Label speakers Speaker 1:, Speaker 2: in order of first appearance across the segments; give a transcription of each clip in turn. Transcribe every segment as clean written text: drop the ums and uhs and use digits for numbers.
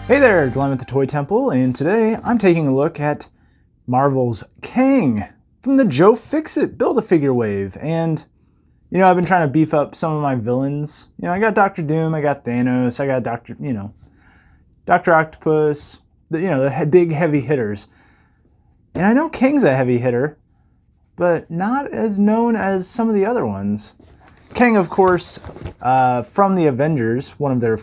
Speaker 1: Hey there, Glenn at the Toy Temple, and today I'm taking a look at Marvel's Kang from the Joe Fixit Build-A-Figure wave. And, you know, I've been trying to beef up some of my villains. You know, I got Dr. Doom, I got Thanos, I got Dr. Octopus, the big heavy hitters. And I know Kang's a heavy hitter, but not as known as some of the other ones. Kang, of course, from the Avengers, one of their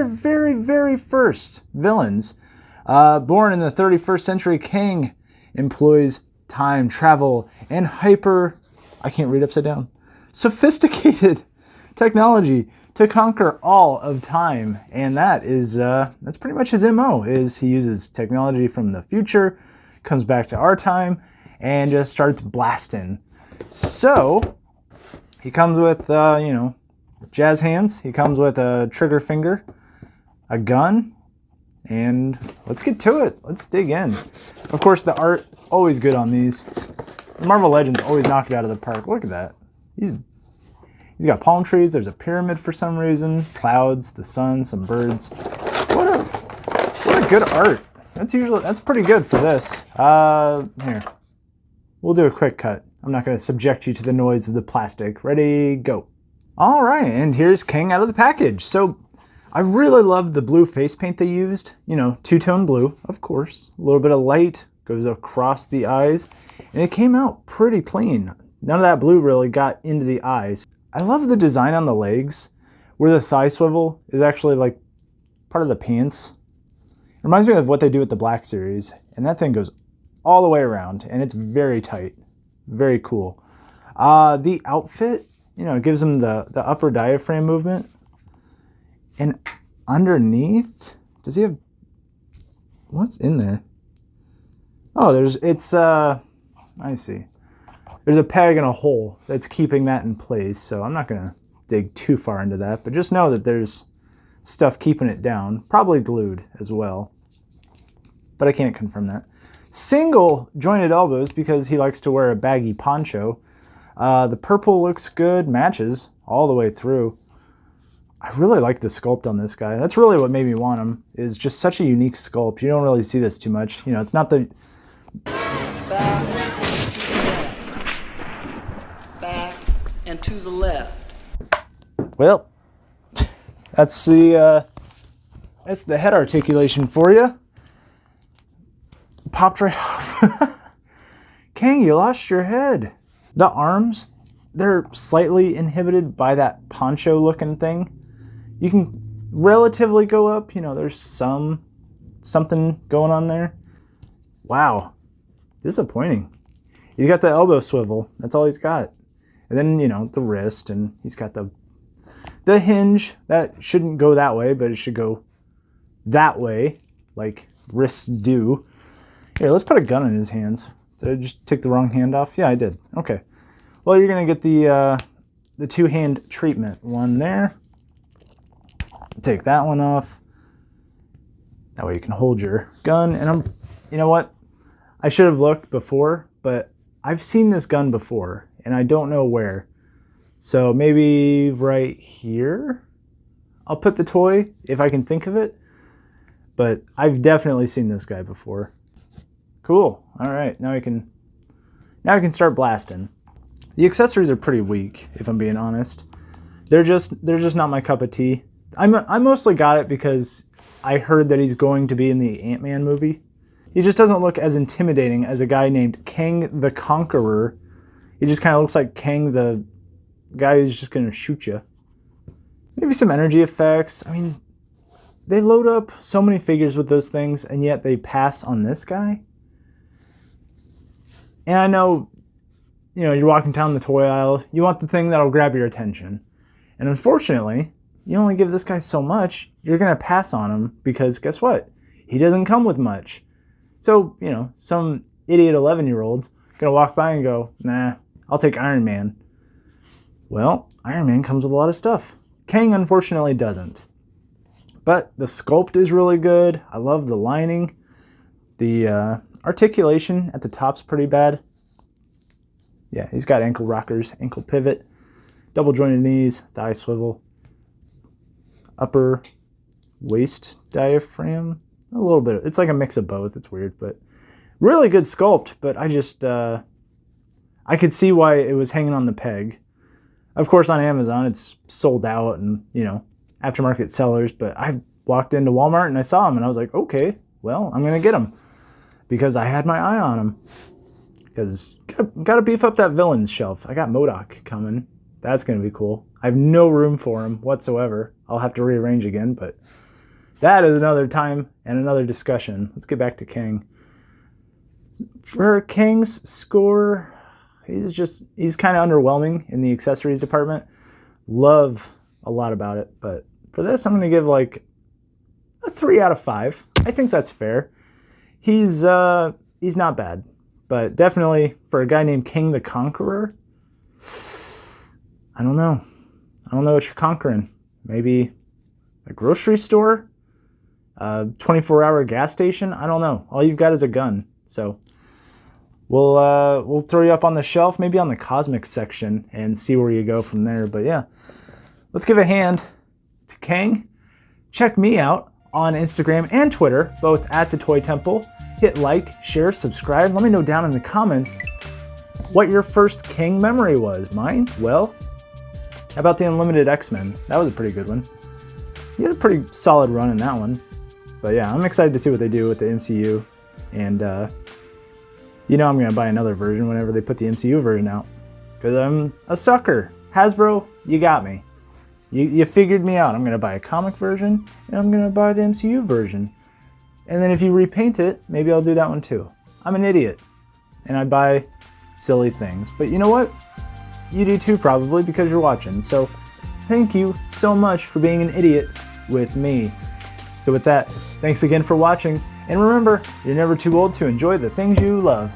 Speaker 1: very, very first villains. Born in the 31st century, Kang employs time travel and sophisticated technology to conquer all of time. And that's pretty much his MO, is he uses technology from the future, comes back to our time, and just starts blasting. So, he comes with, jazz hands. He comes with a trigger finger, a gun, and let's get to it. Let's dig in. Of course, the art, always good on these. Marvel Legends always knock it out of the park. Look at that. He's got palm trees. There's a pyramid for some reason. Clouds, the sun, some birds. What a good art. That's pretty good for this. Here. We'll do a quick cut. I'm not going to subject you to the noise of the plastic. Ready, go. All right, and here's Kang out of the package. So I really love the blue face paint they used. You know, two-tone blue, of course. A little bit of light goes across the eyes, and it came out pretty clean. None of that blue really got into the eyes. I love the design on the legs, where the thigh swivel is actually like part of the pants. It reminds me of what they do with the Black Series, and that thing goes all the way around, and it's very tight. Very cool. The outfit, it gives him the upper diaphragm movement. And underneath, does he have, what's in there? Oh, I see. There's a peg and a hole that's keeping that in place. So I'm not going to dig too far into that, but just know that there's stuff keeping it down, probably glued as well. But I can't confirm that. Single jointed elbows because he likes to wear a baggy poncho. The purple looks good, matches all the way through. I really like the sculpt on this guy. That's really what made me want him, is just such a unique sculpt. You don't really see this too much. It's not the...
Speaker 2: Back and to the left.
Speaker 1: Well, that's the head articulation for you. Popped right off. Kang, you lost your head. The arms, they're slightly inhibited by that poncho looking thing. You can relatively go up, there's something going on there. Wow, disappointing. He's got the elbow swivel, that's all he's got. And then, the wrist, and he's got the hinge. That shouldn't go that way, but it should go that way, like wrists do. Here, let's put a gun in his hands. Did I just take the wrong hand off? Yeah, I did. Okay. Well, you're going to get the two-hand treatment. One there. Take that one off. That way you can hold your gun. And you know what? I should have looked before, but I've seen this gun before, and I don't know where. So maybe right here? I'll put the toy, if I can think of it. But I've definitely seen this guy before. Cool. All right, now I can start blasting. The accessories are pretty weak, if I'm being honest. They're just not my cup of tea. I mostly got it because I heard that he's going to be in the Ant-Man movie. He just doesn't look as intimidating as a guy named Kang the Conqueror. He just kind of looks like Kang the guy who's just going to shoot you. Maybe some energy effects. I mean, they load up so many figures with those things, and yet they pass on this guy. And I know, you're walking down the toy aisle, you want the thing that'll grab your attention. And unfortunately, you only give this guy so much, you're going to pass on him because guess what? He doesn't come with much. So, some idiot 11-year-old's going to walk by and go, nah, I'll take Iron Man. Well, Iron Man comes with a lot of stuff. Kang, unfortunately, doesn't. But the sculpt is really good. I love the lining. The articulation at the top's pretty bad. Yeah, he's got ankle rockers, ankle pivot, double jointed knees, thigh swivel, upper waist diaphragm. A little bit. It's like a mix of both. It's weird, but really good sculpt. But I just, I could see why it was hanging on the peg. Of course, on Amazon, it's sold out and, you know, aftermarket sellers. But I walked into Walmart and I saw them and I was like, okay, well, I'm going to get them because I had my eye on them. Because got to beef up that villains shelf. I got MODOK coming. That's going to be cool. I have no room for him whatsoever. I'll have to rearrange again, but that is another time and another discussion. Let's get back to Kang. For Kang's score, he's kind of underwhelming in the accessories department. Love a lot about it, but for this, I'm going to give like a 3 out of 5. I think that's fair. He's not bad, but definitely for a guy named Kang the Conqueror, I don't know. I don't know what you're conquering. Maybe a grocery store? A 24-hour gas station? I don't know. All you've got is a gun. So we'll throw you up on the shelf, maybe on the cosmic section, and see where you go from there. But yeah, let's give a hand to Kang. Check me out on Instagram and Twitter, both at The Toy Temple. Hit like, share, subscribe. Let me know down in the comments what your first Kang memory was. Mine? Well, how about the Unlimited X-Men? That was a pretty good one. You had a pretty solid run in that one. But yeah, I'm excited to see what they do with the MCU. And you know I'm going to buy another version whenever they put the MCU version out. Because I'm a sucker. Hasbro, you got me. You figured me out. I'm going to buy a comic version, and I'm going to buy the MCU version. And then if you repaint it, maybe I'll do that one too. I'm an idiot. And I buy silly things. But you know what? You do too, probably, because you're watching. So thank you so much for being an idiot with me. So with that, thanks again for watching. And remember, you're never too old to enjoy the things you love.